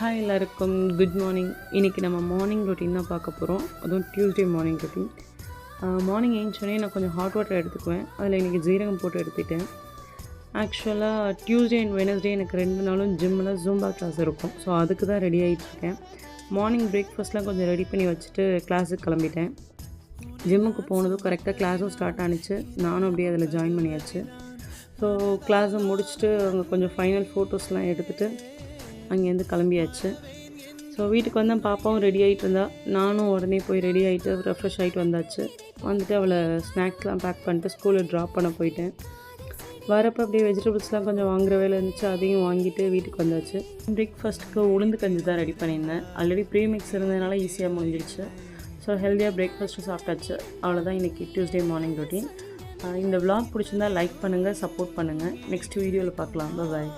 Hi எல்லாருக்கும் good morning. இன்றைக்கி நம்ம மார்னிங் ரொட்டீன் தான் பார்க்க போகிறோம். அதுவும் டியூஸ்டே மார்னிங் ரொட்டீன். மார்னிங் ஏஞ்சோடனே நான் கொஞ்சம் ஹாட் வாட்டர் எடுத்துக்குவேன். அதில் இன்றைக்கி ஜீரகம் போட்டு எடுத்துட்டேன். ஆக்சுவலாக டியூஸ்டே அண்ட் வெனஸ்டே எனக்கு 2 நாளும் ஜிம்மில் ஜூம்பா கிளாஸ் இருக்கும். ஸோ அதுக்கு தான் ரெடி ஆகிட்டுருக்கேன். மார்னிங் பிரேக்ஃபாஸ்ட்லாம் கொஞ்சம் ரெடி பண்ணி வச்சுட்டு கிளாஸுக்கு கிளம்பிட்டேன். ஜிம்முக்கு போனதும் கரெக்டாக கிளாஸும் ஸ்டார்ட் ஆனிச்சு. நானும் அப்படியே அதில் ஜாயின் பண்ணியாச்சு. ஸோ கிளாஸை முடிச்சுட்டு அங்கே கொஞ்சம் ஃபைனல் ஃபோட்டோஸ்லாம் எடுத்துகிட்டு அங்கேருந்து கிளம்பியாச்சு. ஸோ வீட்டுக்கு வந்தால் பாப்பாவும் ரெடி ஆகிட்டு இருந்தா. நானும் உடனே போய் ரெடி ஆகிட்டு ரெஃப்ரெஷ் ஆகிட்டு வந்தாச்சு. வந்துட்டு அவளை ஸ்நாக்ஸ்லாம் பேக் பண்ணிட்டு ஸ்கூலில் ட்ராப் பண்ண போயிட்டேன். வரப்போ அப்படியே வெஜிடபிள்ஸ்லாம் கொஞ்சம் வாங்குற வேலை இருந்துச்சு. அதையும் வாங்கிட்டு வீட்டுக்கு வந்தாச்சு. பிரேக்ஃபாஸ்ட்டுக்கு உளுந்து கஞ்சி தான் ரெடி பண்ணியிருந்தேன். ஆல்ரெடி ப்ரீமிக்ஸ் இருந்ததுனால ஈஸியாக முடிஞ்சிடுச்சு. ஸோ ஹெல்த்தியாக பிரேக்ஃபாஸ்ட்டு சாப்பிட்டாச்சு. அவ்வளோதான் இன்றைக்கி டியூஸ்டே மார்னிங் ரொட்டீன். இந்த vlog பிடிச்சிருந்தா லைக் பண்ணுங்கள், சப்போர்ட் பண்ணுங்கள். நெக்ஸ்ட் வீடியோவில் பார்க்கலாம். பாய்.